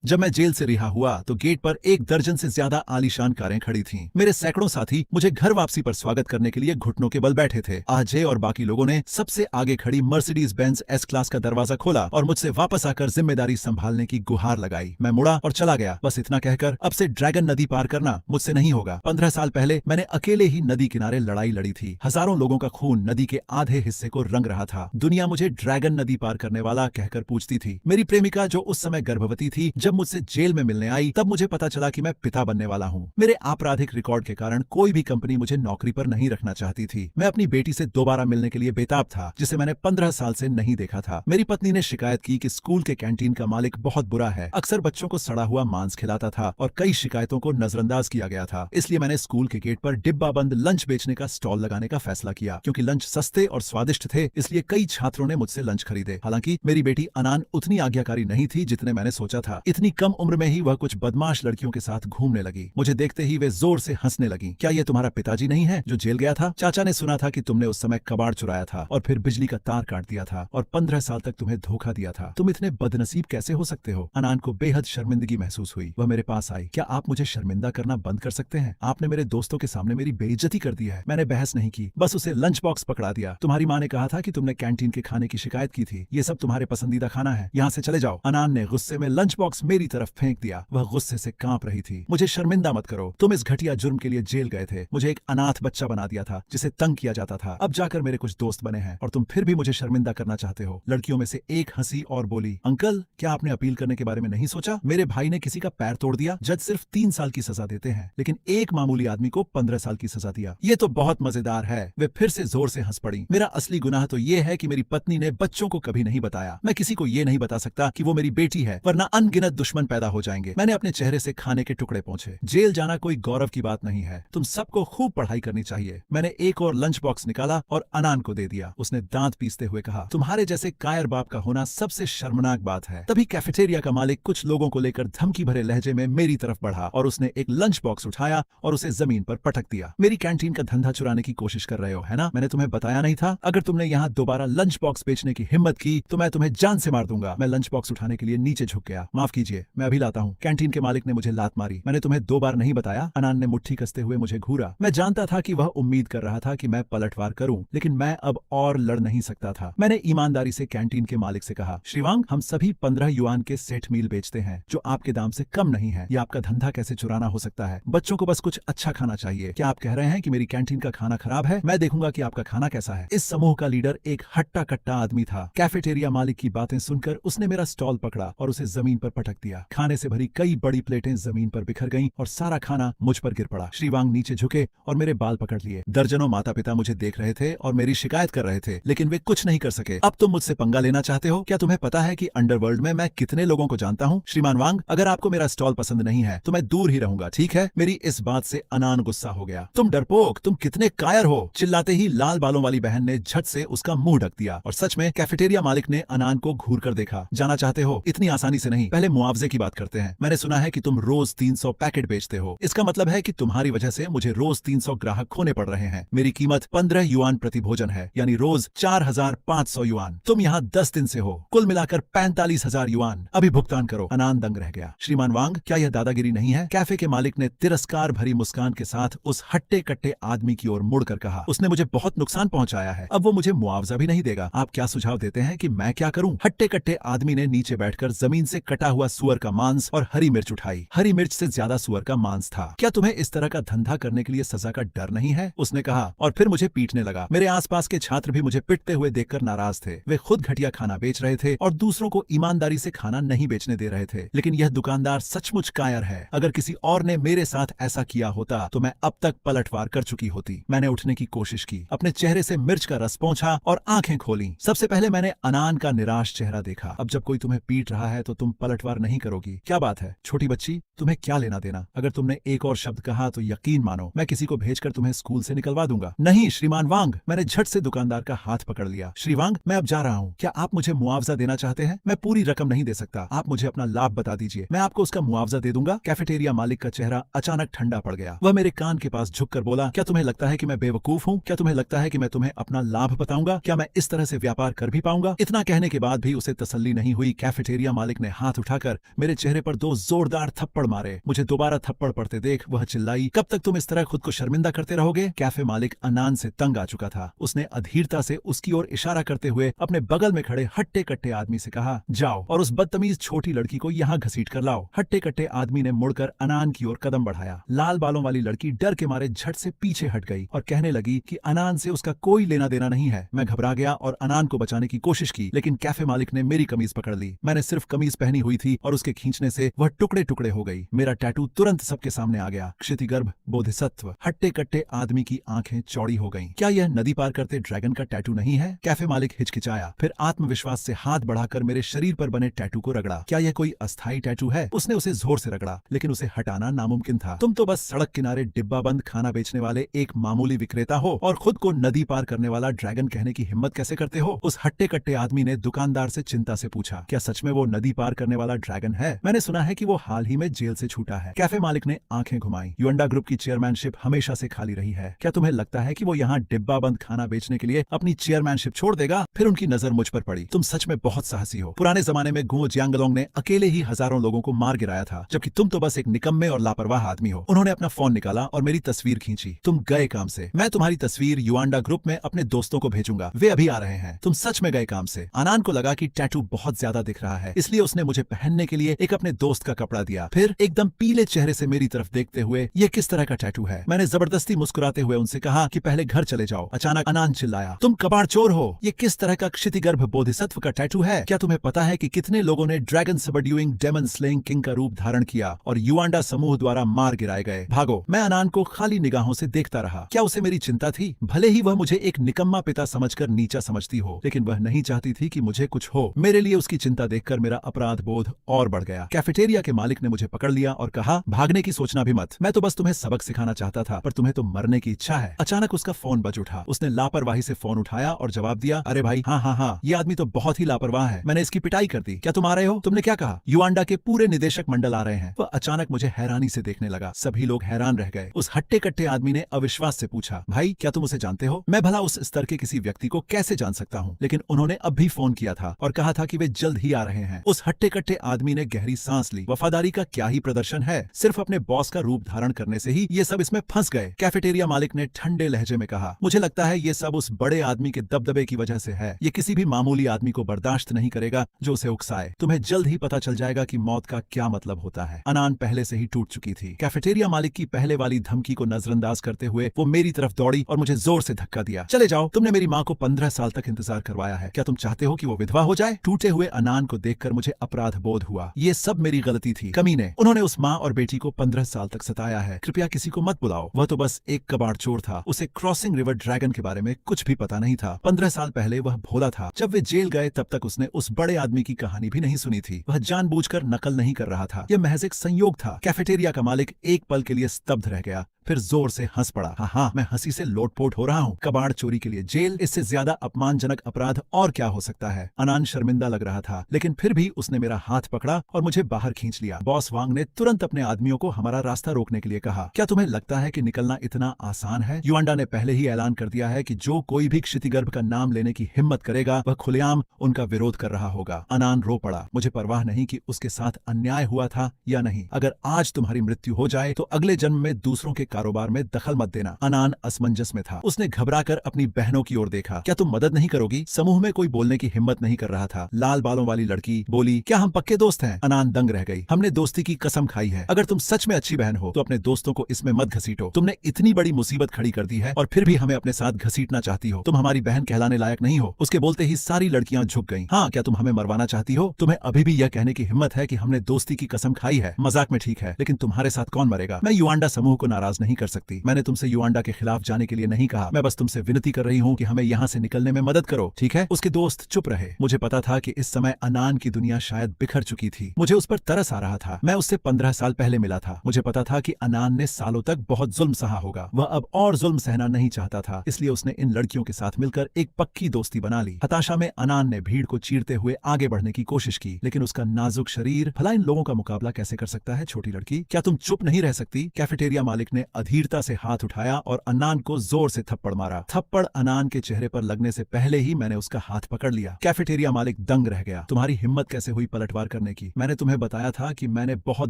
जब मैं जेल से रिहा हुआ तो गेट पर एक दर्जन से ज्यादा आलीशान कारें खड़ी थीं। मेरे सैकड़ों साथी मुझे घर वापसी पर स्वागत करने के लिए घुटनों के बल बैठे थे। अजय और बाकी लोगों ने सबसे आगे खड़ी मर्सिडीज बेंज एस क्लास का दरवाजा खोला और मुझसे वापस आकर जिम्मेदारी संभालने की गुहार लगाई। मैं मुड़ा और चला गया, बस इतना कहकर अब से ड्रैगन नदी पार करना मुझसे नहीं होगा। 15 साल पहले मैंने अकेले ही नदी किनारे लड़ाई लड़ी थी। हजारों लोगों का खून नदी के आधे हिस्से को रंग रहा था। दुनिया मुझे ड्रैगन नदी पार करने वाला कहकर पूछती थी। मेरी प्रेमिका जो उस समय गर्भवती थी, जब मुझसे जेल में मिलने आई तब मुझे पता चला कि मैं पिता बनने वाला हूँ। मेरे आपराधिक रिकॉर्ड के कारण कोई भी कंपनी मुझे नौकरी पर नहीं रखना चाहती थी। मैं अपनी बेटी से दोबारा मिलने के लिए बेताब था, जिसे मैंने 15 साल से नहीं देखा था। मेरी पत्नी ने शिकायत की कि स्कूल के कैंटीन का मालिक बहुत बुरा है, अक्सर बच्चों को सड़ा हुआ मांस खिलाता था और कई शिकायतों को नजरअंदाज किया गया था। इसलिए मैंने स्कूल के गेट पर डिब्बा बंद लंच बेचने का स्टॉल लगाने का फैसला किया। क्योंकि लंच सस्ते और स्वादिष्ट थे, इसलिए कई छात्रों ने मुझसे लंच खरीदे। हालांकि मेरी बेटी अनान उतनी आज्ञाकारी नहीं थी जितने मैंने सोचा था। इतनी कम उम्र में ही वह कुछ बदमाश लड़कियों के साथ घूमने लगी। मुझे देखते ही वे जोर से हंसने लगी। क्या ये तुम्हारा पिताजी नहीं है जो जेल गया था? चाचा ने सुना था कि तुमने उस समय कबाड़ चुराया था और फिर बिजली का तार काट दिया था और 15 साल तक तुम्हें धोखा दिया था। तुम इतने बदनसीब कैसे हो सकते हो? अनान को बेहद शर्मिंदगी महसूस हुई। वह मेरे पास आई। क्या आप मुझे शर्मिंदा करना बंद कर सकते हैं? आपने मेरे दोस्तों के सामने मेरी बेइज्जती कर दी है। मैंने बहस नहीं की, बस उसे लंच बॉक्स पकड़ा दिया। तुम्हारी माँ ने कहा था कि तुमने कैंटीन के खाने की शिकायत की थी। ये सब तुम्हारे पसंदीदा खाना है, यहाँ से चले जाओ। अनान ने गुस्से में लंच बॉक्स मेरी तरफ फेंक दिया। वह गुस्से से कांप रही थी। मुझे शर्मिंदा मत करो, तुम इस घटिया जुर्म के लिए जेल गए थे। मुझे एक अनाथ बच्चा बना दिया था जिसे तंग किया जाता था। अब जाकर मेरे कुछ दोस्त बने हैं और तुम फिर भी मुझे शर्मिंदा करना चाहते हो। लड़कियों में से एक हंसी और बोली, अंकल क्या आपने अपील करने के बारे में नहीं सोचा? मेरे भाई ने किसी का पैर तोड़ दिया, जज सिर्फ 3 साल की सजा देते हैं, लेकिन एक मामूली आदमी को 15 साल की सजा दिया। ये तो बहुत मजेदार है। वे फिर से जोर से हंस पड़ी। मेरा असली गुनाह तो ये है कि मेरी पत्नी ने बच्चों को कभी नहीं बताया। मैं किसी को ये नहीं बता सकता कि वो मेरी बेटी है, वरना अनगिनत दुश्मन पैदा हो जाएंगे। मैंने अपने चेहरे से खाने के टुकड़े पोंछे। जेल जाना कोई गौरव की बात नहीं है। तुम सबको खूब पढ़ाई करनी चाहिए। मैंने एक और लंच बॉक्स निकाला और अनान को दे दिया। उसने दांत पीसते हुए कहा, तुम्हारे जैसे कायर बाप का होना सबसे शर्मनाक बात है। तभी कैफेटेरिया का मालिक कुछ लोगों को लेकर धमकी भरे लहजे में मेरी तरफ बढ़ा और उसने एक लंच बॉक्स उठाया और उसे जमीन पर पटक दिया। मेरी कैंटीन का धंधा चुराने की कोशिश कर रहे हो, है ना? मैंने तुम्हें बताया नहीं था? अगर तुमने यहाँ दोबारा लंच बॉक्स बेचने की हिम्मत की तो मैं तुम्हें जान से मार दूंगा। मैं लंच बॉक्स उठाने के लिए नीचे झुक गया। माफ कीजिए, मैं अभी लाता हूँ। कैंटीन के मालिक ने मुझे लात मारी। मैंने तुम्हें 2 बार नहीं बताया? अनान ने मुट्ठी कसते हुए मुझे घूरा। मैं जानता था कि वह उम्मीद कर रहा था कि मैं पलटवार करूं, लेकिन मैं अब और लड़ नहीं सकता था। मैंने ईमानदारी से कैंटीन के मालिक से कहा, श्रीवांग, हम सभी 15 युआन के सेट मील बेचते हैं जो आपके दाम से कम नहीं है। ये आपका धंधा कैसे चुराना हो सकता है? बच्चों को बस कुछ अच्छा खाना चाहिए। क्या आप कह रहे हैं कि मेरी कैंटीन का खाना खराब है? मैं देखूंगा कि आपका खाना कैसा है। इस समूह का लीडर एक हट्टा कट्टा आदमी था। कैफेटेरिया मालिक की बातें सुनकर उसने मेरा स्टॉल पकड़ा और उसे जमीन पर पटक दिया। खाने से भरी कई बड़ी प्लेटें जमीन पर बिखर गईं और सारा खाना मुझ पर गिर पड़ा। श्रीवांग नीचे झुके और मेरे बाल पकड़ लिए। दर्जनों माता पिता मुझे देख रहे थे और मेरी शिकायत कर रहे थे, लेकिन वे कुछ नहीं कर सके। अब तुम मुझसे पंगा लेना चाहते हो? क्या तुम्हें पता है कि अंडरवर्ल्ड में मैं कितने लोगों को जानता हूँ? श्रीमान वांग, अगर आपको मेरा स्टॉल पसंद नहीं है तो मैं दूर ही रहूंगा, ठीक है? मेरी इस बात से अनान गुस्सा हो गया। तुम डरपोक, तुम कितने कायर हो! चिल्लाते ही लाल बालों वाली बहन ने झट से उसका मुंह ढक दिया और सच में कैफेटेरिया मालिक ने अनान को घूर कर देखा। जाना चाहते हो? इतनी आसानी से नहीं, पहले मुआवजे की बात करते हैं। मैंने सुना है कि तुम रोज 300 पैकेट बेचते हो। इसका मतलब है कि तुम्हारी वजह से मुझे रोज 300 ग्राहक खोने पड़ रहे हैं। मेरी कीमत 15 युआन प्रति भोजन है, यानी रोज 4500 युआन। तुम यहाँ 10 दिन से हो, कुल मिलाकर 45,000 युआन। अभी भुगतान करो। अनान दंग रह गया। श्रीमान वांग, क्या यह दादागिरी नहीं है? कैफे के मालिक ने तिरस्कार भरी मुस्कान के साथ उस हट्टे कट्टे आदमी की ओर मुड़कर कहा, उसने मुझे बहुत नुकसान पहुंचाया है, अब वो मुझे मुआवजा भी नहीं देगा। आप क्या सुझाव देते हैं कि मैं क्या करूं? हट्टे कट्टे आदमी ने नीचे बैठकर जमीन से कटा हुआ सुअर का मांस और हरी मिर्च उठाई। हरी मिर्च से ज्यादा सुअर का मांस था। क्या तुम्हें इस तरह का धंधा करने के लिए सजा का डर नहीं है? उसने कहा और फिर मुझे पीटने लगा। मेरे आसपास के छात्र भी मुझे पिटते हुए देखकर नाराज थे। वे खुद घटिया खाना बेच रहे थे और दूसरों को ईमानदारी से खाना नहीं बेचने दे रहे थे। लेकिन यह दुकानदार सचमुच कायर है। अगर किसी और ने मेरे साथ ऐसा किया होता तो मैं अब तक पलटवार कर चुकी होती। मैंने उठने की कोशिश की, अपने चेहरे से मिर्च का रस पोंछा और आंखें खोली। सबसे पहले मैंने अनान का निराश चेहरा देखा। अब जब कोई तुम्हें पीट रहा है तो तुम पलटवार नहीं करोगी? क्या बात है छोटी बच्ची, तुम्हें क्या लेना देना? अगर तुमने एक और शब्द कहा तो यकीन मानो मैं किसी को भेजकर तुम्हें स्कूल से निकलवा दूंगा। नहीं श्रीमान वांग, मैंने झट से दुकानदार का हाथ पकड़ लिया। श्रीवांग, मैं अब जा रहा हूँ। क्या आप मुझे मुआवजा देना चाहते हैं? मैं पूरी रकम नहीं दे सकता। आप मुझे अपना लाभ बता दीजिए, मैं आपको उसका मुआवजा दे दूंगा। कैफेटेरिया मालिक का चेहरा अचानक ठंडा पड़ गया। वह मेरे कान के पास झुककर बोला, क्या तुम्हें लगता है कि मैं बेवकूफ हूँ? क्या तुम्हें लगता है कि मैं तुम्हें अपना लाभ बताऊंगा? क्या मैं इस तरह से व्यापार कर भी पाऊंगा? इतना कहने के बाद भी उसे तसल्ली नहीं हुई। कैफेटेरिया मालिक ने हाथ उठाकर देखकर मेरे चेहरे पर 2 जोरदार थप्पड़ मारे। मुझे दोबारा थप्पड़ पड़ते देख वह चिल्लाई, कब तक तुम इस तरह खुद को शर्मिंदा करते रहोगे? कैफे मालिक अनान से तंग आ चुका था। उसने अधीरता से उसकी ओर इशारा करते हुए अपने बगल में खड़े हट्टे कट्टे आदमी से कहा, जाओ और उस बदतमीज छोटी लड़की को यहाँ घसीट कर लाओ। हट्टे कट्टे आदमी ने मुड़कर अनान की ओर कदम बढ़ाया। लाल बालों वाली लड़की डर के मारे झट से पीछे हट गई और कहने लगी कि अनान से उसका कोई लेना देना नहीं है। मैं घबरा गया और अनान को बचाने की कोशिश की, लेकिन कैफे मालिक ने मेरी कमीज पकड़ ली। मैंने सिर्फ कमीज पहनी हुई थी और उसके खींचने से वह टुकड़े टुकड़े हो गई। मेरा टैटू तुरंत सबके सामने आ गया, क्षितिगर्भ बोधिसत्व। हट्टे कट्टे आदमी की आंखें चौड़ी हो गईं। क्या यह नदी पार करते ड्रैगन का टैटू नहीं है? कैफे मालिक हिचकिचाया, फिर आत्मविश्वास से हाथ बढ़ाकर मेरे शरीर पर बने टैटू को रगड़ा। क्या यह कोई अस्थायी टैटू है? उसने उसे जोर से रगड़ा, लेकिन उसे हटाना नामुमकिन था। तुम तो बस सड़क किनारे डिब्बा बंद खाना बेचने वाले एक मामूली विक्रेता हो और खुद को नदी पार करने वाला ड्रैगन कहने की हिम्मत कैसे करते हो? उस हट्टे कट्टे आदमी ने दुकानदार से चिंता से पूछा, क्या सच में वो नदी पार करने वाला ड्रैगन है? मैंने सुना है कि वो हाल ही में जेल से छूटा है। कैफे मालिक ने आंखें घुमाई। युएंडा ग्रुप की चेयरमैनशिप हमेशा से खाली रही है। क्या तुम्हें लगता है कि वो यहाँ डिब्बा बंद खाना बेचने के लिए अपनी चेयरमैनशिप छोड़ देगा? फिर उनकी नजर मुझ पर पड़ी। तुम सच में बहुत साहसी हो। पुराने जमाने में गुओ जियांगलोंग ने अकेले ही हजारों लोगों को मार गिराया था, जबकि तुम तो बस एक निकम्मे और लापरवाह आदमी हो। उन्होंने अपना फोन निकाला और मेरी तस्वीर खींची। तुम गए काम से। मैं तुम्हारी तस्वीर युएंडा ग्रुप में अपने दोस्तों को भेजूंगा, वे अभी आ रहे हैं। तुम सच में गए काम से। अनान को लगा कि टैटू बहुत ज्यादा दिख रहा है, इसलिए उसने मुझे पहनने के लिए एक अपने दोस्त का कपड़ा दिया। फिर एकदम पीले चेहरे से मेरी तरफ देखते हुए, ये किस तरह का टैटू है? मैंने जबरदस्ती मुस्कुराते हुए उनसे कहा कि पहले घर चले जाओ। अचानक अनान चिल्लाया, तुम कबाड़ चोर हो। ये किस तरह का क्षितिगर्भ बोधिसत्व का टैटू है? क्या तुम्हें पता है कि कितने लोगों ने dragon subduing demon slaying king का रूप धारण किया और युएंडा समूह द्वारा मार गिराए गए? भागो। मैं अनान को खाली निगाहों से देखता रहा। क्या उसे मेरी चिंता थी? भले ही वह मुझे एक निकम्मा पिता समझकर नीचा समझती हो, लेकिन वह नहीं चाहती थी कि मुझे कुछ हो। मेरे लिए उसकी चिंता देखकर मेरा अपराध बोध और बढ़ गया। कैफेटेरिया के मालिक ने मुझे पकड़ लिया और कहा, भागने की सोचना भी मत। मैं तो बस तुम्हें सबक सिखाना चाहता था, पर तुम्हें तो मरने की इच्छा है। अचानक उसका फोन बज उठा। उसने लापरवाही से फोन उठाया और जवाब दिया, अरे भाई, हाँ, ये आदमी तो बहुत ही लापरवाह है। मैंने इसकी पिटाई कर दी। क्या तुम आ रहे हो? तुमने क्या कहा? युएंडा के पूरे निदेशक मंडल आ रहे हैं। वह अचानक मुझे हैरानी से देखने लगा। सभी लोग हैरान रह गए। उस हट्टे कट्टे आदमी ने अविश्वास से पूछा, भाई क्या तुम उसे जानते हो? मैं भला उस स्तर के किसी व्यक्ति को कैसे जान सकता हूँ? लेकिन उन्होंने अब भी फोन किया था और कहा था कि वे जल्द ही आ रहे हैं। उस हट्टे कट्टे आदमी ने गहरी सांस ली। वफादारी का क्या ही प्रदर्शन है। सिर्फ अपने बॉस का रूप धारण करने से ही ये सब इसमें फंस गए। कैफेटेरिया मालिक ने ठंडे लहजे में कहा, मुझे लगता है ये सब उस बड़े आदमी के दबदबे की वजह से है। ये किसी भी मामूली आदमी को बर्दाश्त नहीं करेगा जो उसे उकसाए। तुम्हें जल्द ही पता चल जाएगा कि मौत का क्या मतलब होता है। अनान पहले से ही टूट चुकी थी। कैफेटेरिया मालिक की पहले वाली धमकी को नजरअंदाज करते हुए वो मेरी तरफ दौड़ी और मुझे जोर से धक्का दिया। चले जाओ, तुमने मेरी माँ को 15 साल तक इंतजार करवाया है। क्या तुम चाहते हो कि वो विधवा हो जाए? टूटे हुए अनान को देखकर मुझे अपराध बोध हुआ। ये सब मेरी गलती थी। कमीने, उन्होंने उस माँ और बेटी को 15 साल तक सताया है। कृपया किसी को मत बुलाओ। वह तो बस एक कबाड़ चोर था। उसे क्रॉसिंग रिवर ड्रैगन के बारे में कुछ भी पता नहीं था। 15 साल पहले वह भोला था। जब वे जेल गए तब तक उसने उस बड़े आदमी की कहानी भी नहीं सुनी थी। वह जानबूझकर नकल नहीं कर रहा था। यह महज एक संयोग था। कैफेटेरिया का मालिक एक पल के लिए स्तब्ध रह गया, फिर जोर से हंस पड़ा। हाँ, मैं हंसी से लोटपोट हो रहा हूँ। कबाड़ चोरी के लिए जेल, इससे ज्यादा अपमानजनक अपराध और क्या हो सकता है? अनान शर्मिंदा लग रहा था, लेकिन फिर भी उसने मेरा हाथ पकड़ा और मुझे बाहर खींच लिया। बॉस वांग ने तुरंत अपने आदमियों को हमारा रास्ता रोकने के लिए कहा, क्या तुम्हें लगता है कि निकलना इतना आसान है? युएंडा ने पहले ही ऐलान कर दिया है कि जो कोई भी क्षितिगर्भ का नाम लेने की हिम्मत करेगा वह खुलेआम उनका विरोध कर रहा होगा। अनान रो पड़ा। मुझे परवाह नहीं कि उसके साथ अन्याय हुआ था या नहीं। अगर आज तुम्हारी मृत्यु हो जाए तो अगले जन्म में दूसरों के कारोबार में दखल मत देना। अनान असमंजस में था। उसने घबराकर अपनी बहनों की ओर देखा। क्या तुम मदद नहीं करोगी? समूह में कोई बोलने की हिम्मत नहीं कर रहा था। लाल बालों वाली लड़की बोली, क्या हम पक्के दोस्त हैं? अनान दंग रह गई। हमने दोस्ती की कसम खाई है। अगर तुम सच में अच्छी बहन हो तो अपने दोस्तों को इसमें मत घसीटो। तुमने इतनी बड़ी मुसीबत खड़ी कर दी है और फिर भी हमें अपने साथ घसीटना चाहती हो। तुम हमारी बहन कहलाने लायक नहीं हो। उसके बोलते ही सारी लड़कियां झुक गईं। हाँ, क्या तुम हमें मरवाना चाहती हो? तुम्हें अभी भी यह कहने की हिम्मत है कि हमने दोस्ती की कसम खाई है? मजाक में ठीक है, लेकिन तुम्हारे साथ कौन मरेगा? मैं युएंडा समूह को नाराज नहीं कर सकती। मैंने तुमसे युएंडा के खिलाफ जाने के लिए नहीं कहा। मैं बस तुमसे विनती कर रही हूँ कि हमें यहाँ से निकलने में मदद करो, ठीक है? उसके दोस्त चुप रहे। मुझे पता था कि इस समय अनान की दुनिया शायद बिखर चुकी थी। मुझे उस पर तरस आ रहा था। मैं उससे 15 साल पहले मिला था। मुझे पता था कि अनान ने सालों तक बहुत जुल्म सहा होगा। वह अब और जुल्म सहना नहीं चाहता था, इसलिए उसने इन लड़कियों के साथ मिलकर एक पक्की दोस्ती बना ली। हताशा में अनान ने भीड़ को चीरते हुए आगे बढ़ने की कोशिश की, लेकिन उसका नाजुक शरीर भला इन लोगों का मुकाबला कैसे कर सकता है? छोटी लड़की, क्या तुम चुप नहीं रह सकती? कैफेटेरिया मालिक ने अधीरता से हाथ उठाया और अन्नान को जोर से थप्पड़ मारा। थप्पड़ अन्नान के चेहरे पर लगने से पहले ही मैंने उसका हाथ पकड़ लिया। कैफेटेरिया मालिक दंग रह गया। तुम्हारी हिम्मत कैसे हुई पलटवार करने की? मैंने तुम्हें बताया था कि मैंने बहुत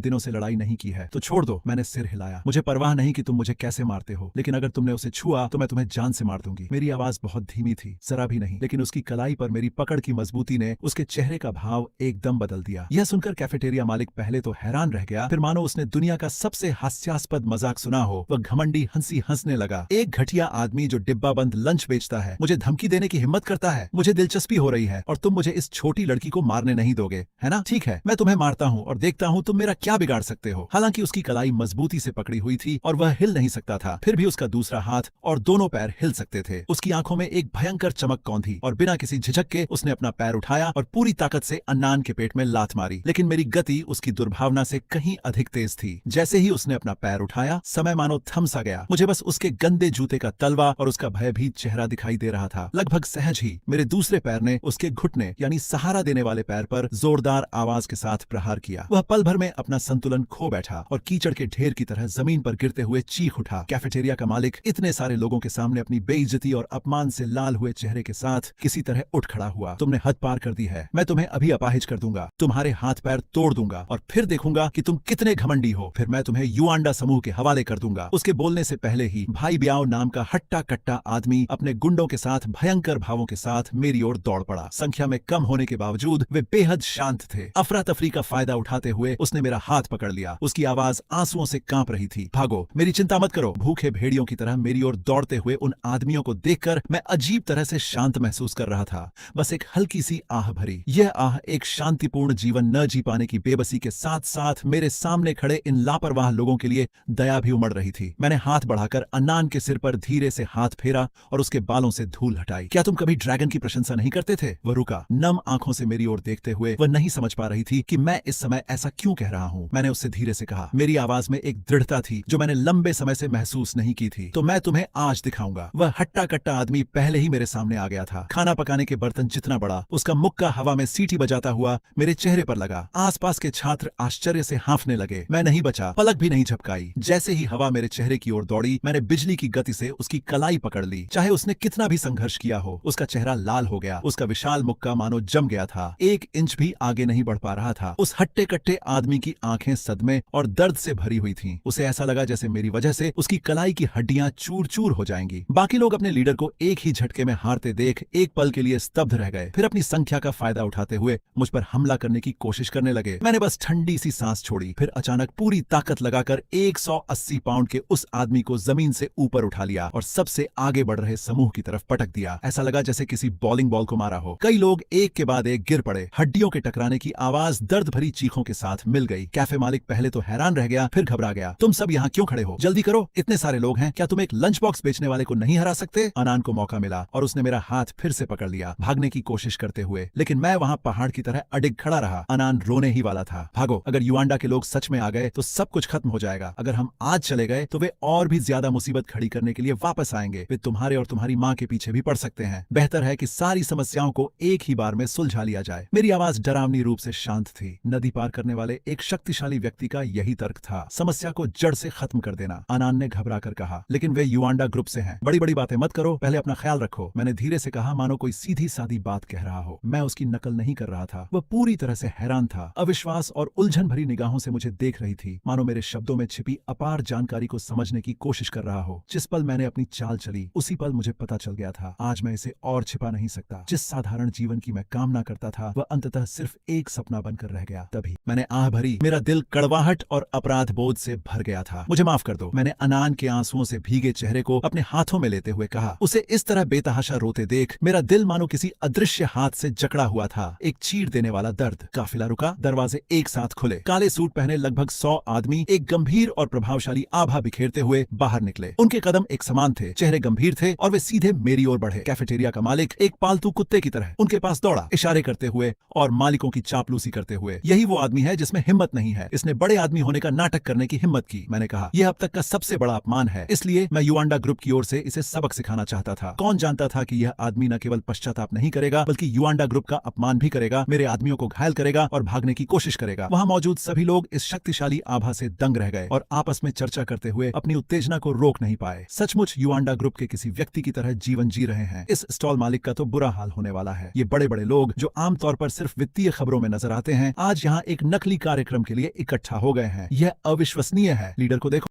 दिनों से लड़ाई नहीं की है, तो छोड़ दो। मैंने सिर हिलाया। मुझे परवाह नहीं कि तुम मुझे कैसे मारते हो, लेकिन अगर तुमने उसे छुआ तो मैं तुम्हें जान से मार दूंगी। मेरी आवाज बहुत धीमी थी, जरा भी नहीं, लेकिन उसकी कलाई पर मेरी पकड़ की मजबूती ने उसके चेहरे का भाव एकदम बदल दिया। यह सुनकर कैफेटेरिया मालिक पहले तो हैरान रह गया, फिर मानो उसने दुनिया का सबसे हास्यास्पद मजाक सुना हो। वह घमंडी हंसी हंसने लगा। एक घटिया आदमी जो डिब्बा बंद लंच बेचता है मुझे धमकी देने की हिम्मत करता है। मुझे दिलचस्पी हो रही है और तुम मुझे इस छोटी लड़की को मारने नहीं दोगे, है ना? ठीक है, मैं तुम्हें मारता हूँ और देखता हूँ तुम मेरा क्या बिगाड़ सकते हो। हालांकि उसकी कलाई मजबूती से पकड़ी हुई थी और वह हिल नहीं सकता था, फिर भी उसका दूसरा हाथ और दोनों पैर हिल सकते थे। उसकी आंखों में एक भयंकर चमक कौंधी और बिना किसी झिझक के उसने अपना पैर उठाया और पूरी ताकत से अन्नान के पेट में लात मारी। लेकिन मेरी गति उसकी दुर्भावना से कहीं अधिक तेज थी। जैसे ही उसने अपना पैर उठाया, समय मानो थम सा गया। मुझे बस उसके गंदे जूते का तलवा और उसका भयभीत चेहरा दिखाई दे रहा था। लगभग सहज ही मेरे दूसरे पैर ने उसके घुटने यानी सहारा देने वाले पैर पर जोरदार आवाज के साथ प्रहार किया। वह पल भर में अपना संतुलन खो बैठा और कीचड़ के ढेर की तरह जमीन पर गिरते हुए चीख उठा। कैफेटेरिया का मालिक इतने सारे लोगों के सामने अपनी बेइज्जती और अपमान से लाल हुए चेहरे के साथ किसी तरह उठ खड़ा हुआ। तुमने हद पार कर दी है। मैं तुम्हें अभी अपाहिज कर दूंगा, तुम्हारे हाथ पैर तोड़ दूंगा और फिर देखूंगा कि तुम कितने घमंडी हो। फिर मैं तुम्हें युआंडा समूह के हवाले कर दूंगा। उसके बोलने से पहले ही भाई ब्याओ नाम का हट्टा कट्टा आदमी अपने गुंडों के साथ भयंकर भावों के साथ मेरी ओर दौड़ पड़ा। संख्या में कम होने के बावजूद वे बेहद शांत थे। अफरा तफरी का फायदा उठाते हुए उसने मेरा हाथ पकड़ लिया। उसकी आवाज आंसुओं से कांप रही थी। भागो, मेरी चिंता मत करो। भूखे भेड़ियों की तरह मेरी ओर दौड़ते हुए उन आदमियों को देखकर मैं अजीब तरह से शांत महसूस कर रहा था। बस एक हल्की सी आह भरी। यह आह एक शांतिपूर्ण जीवन न जी पाने की बेबसी के साथ साथ मेरे सामने खड़े इन लापरवाह लोगों के लिए दया भी उमड़ रही थी। मैंने हाथ बढ़ाकर अन्नान के सिर पर धीरे से हाथ फेरा और उसके बालों से धूल हटाई। क्या तुम कभी ड्रैगन की प्रशंसा नहीं करते थे? वह रुका, नम आंखों से मेरी ओर देखते हुए। वह नहीं समझ पा रही थी कि मैं इस समय ऐसा क्यों कह रहा हूं। मैंने उससे धीरे से कहा। मेरी आवाज में एक दृढ़ता थी जो मैंने लंबे समय से महसूस नहीं की थी। तो मैं तुम्हें आज दिखाऊंगा। वह हट्टा कट्टा आदमी पहले ही मेरे सामने आ गया था। खाना पकाने के बर्तन जितना बड़ा, उसका मुक्का हवा में सीटी बजाता हुआ मेरे चेहरे पर लगा। आसपास के छात्र आश्चर्य से हांफने लगे। मैं नहीं बचा, पलक भी नहीं झपकाई। जैसे ही हवा मेरे चेहरे की ओर दौड़ी, मैंने बिजली की गति से उसकी कलाई पकड़ ली। चाहे उसने कितना भी संघर्ष किया हो, उसका चेहरा लाल हो गया। उसका विशाल मुक्का मानो जम गया था। 1 इंच भी आगे नहीं बढ़ पा रहा था। उस हट्टे कट्टे आदमी की आंखें सदमे और दर्द से भरी हुई थीं। उसे ऐसा लगा जैसे मेरी वजह से उसकी कलाई की हड्डियां चूर चूर हो जाएंगी। बाकी लोग अपने लीडर को एक ही झटके में हारते देख एक पल के लिए स्तब्ध रह गए। फिर अपनी संख्या का फायदा उठाते हुए मुझ पर हमला करने की कोशिश करने लगे। मैंने बस ठंडी सी सांस छोड़ी। फिर अचानक पूरी ताकत लगाकर 180 पाउंड के उस आदमी को जमीन से ऊपर उठा लिया और सबसे आगे बढ़ रहे समूह की तरफ पटक दिया। ऐसा लगा जैसे किसी बॉलिंग बॉल को मारा हो। कई लोग एक के बाद एक गिर पड़े। हड्डियों के टकराने की आवाज दर्द भरी चीखों के साथ मिल गई। कैफे मालिक पहले तो हैरान रह गया, फिर घबरा गया। तुम सब यहाँ क्यों खड़े हो? जल्दी करो, इतने सारे लोग हैं। क्या तुम एक लंच बॉक्स बेचने वाले को नहीं हरा सकते? अन्नान को मौका मिला और उसने मेरा हाथ फिर से पकड़ लिया, भागने की कोशिश करते हुए। लेकिन मैं वहां पहाड़ की तरह अडिग खड़ा रहा। अन्नान रोने ही वाला था। भागो, अगर युआंडा के लोग सच में आ गए तो सब कुछ खत्म हो जाएगा। अगर हम आज चले गए तो वे और भी ज्यादा मुसीबत खड़ी करने के लिए वापस आएंगे। वे तुम्हारे और तुम्हारी माँ के पीछे भी पड़ सकते हैं। बेहतर है कि सारी समस्याओं को एक ही बार में सुलझा लिया जाए। मेरी आवाज डरावनी रूप से शांत थी। नदी पार करने वाले एक शक्तिशाली व्यक्ति का यही तर्क था, समस्या को जड़ से खत्म कर देना। अन्नान ने घबरा कर कहा, लेकिन वे युआंडा ग्रुप से हैं। बड़ी बड़ी बातें मत करो, पहले अपना ख्याल रखो। मैंने धीरे से कहा, मानो कोई सीधी सादी बात कह रहा हो। मैं उसकी नकल नहीं कर रहा था। वह पूरी तरह से हैरान था। अविश्वास और उलझन भरी निगाहों से मुझे देख रही थी, मानो मेरे शब्दों में छिपी अपार जानकारी को समझने की कोशिश कर रहा हो। जिस पल मैंने अपनी चाल चली, उसी पल मुझे पता चल गया था, आज मैं इसे और छिपा नहीं सकता। जिस साधारण जीवन की मैं कामना करता था, वह अंततः सिर्फ एक सपना बनकर रह गया। तभी मैंने आह भरी। मेरा दिल कड़वाहट और अपराध बोध से भर गया था। मुझे माफ कर दो, मैंने अन्नान के आंसुओं से भीगे चेहरे को अपने हाथों में लेते हुए कहा। उसे इस तरह बेतहाशा रोते देख मेरा दिल मानो किसी अदृश्य हाथ से जकड़ा हुआ था। एक चीर देने वाला दर्द। काफिला रुका, दरवाजे एक साथ खुले। काले सूट पहने लगभग 100 आदमी एक गंभीर और प्रभावशाली आभा बिखेरते हुए बाहर निकले। उनके कदम एक समान थे, चेहरे गंभीर थे और वे सीधे मेरी ओर बढ़े। कैफेटेरिया का मालिक एक पालतू कुत्ते की तरह उनके पास दौड़ा, इशारे करते हुए और मालिकों की चापलूसी करते हुए। यही वो आदमी है जिसमें हिम्मत नहीं है। इसने बड़े आदमी होने का नाटक करने की हिम्मत की। मैंने कहा, यह अब तक का सबसे बड़ा अपमान है, इसलिए मैं युआंडा ग्रुप की ओर से इसे सबक सिखाना चाहता था। कौन जानता था कि यह आदमी न केवल पश्चाताप नहीं करेगा बल्कि युआंडा ग्रुप का अपमान भी करेगा, मेरे आदमियों को घायल करेगा और भागने की कोशिश करेगा। वहां मौजूद सभी लोग इस शक्तिशाली आभा से दंग रह गए और आपस में चर्चा करते करते हुए अपनी उत्तेजना को रोक नहीं पाए। सचमुच युआंडा ग्रुप के किसी व्यक्ति की तरह जीवन जी रहे हैं। इस स्टॉल मालिक का तो बुरा हाल होने वाला है। ये बड़े बड़े लोग जो आमतौर पर सिर्फ वित्तीय खबरों में नजर आते हैं, आज यहाँ एक नकली कार्यक्रम के लिए इकट्ठा हो गए हैं। यह अविश्वसनीय है। लीडर को देखो।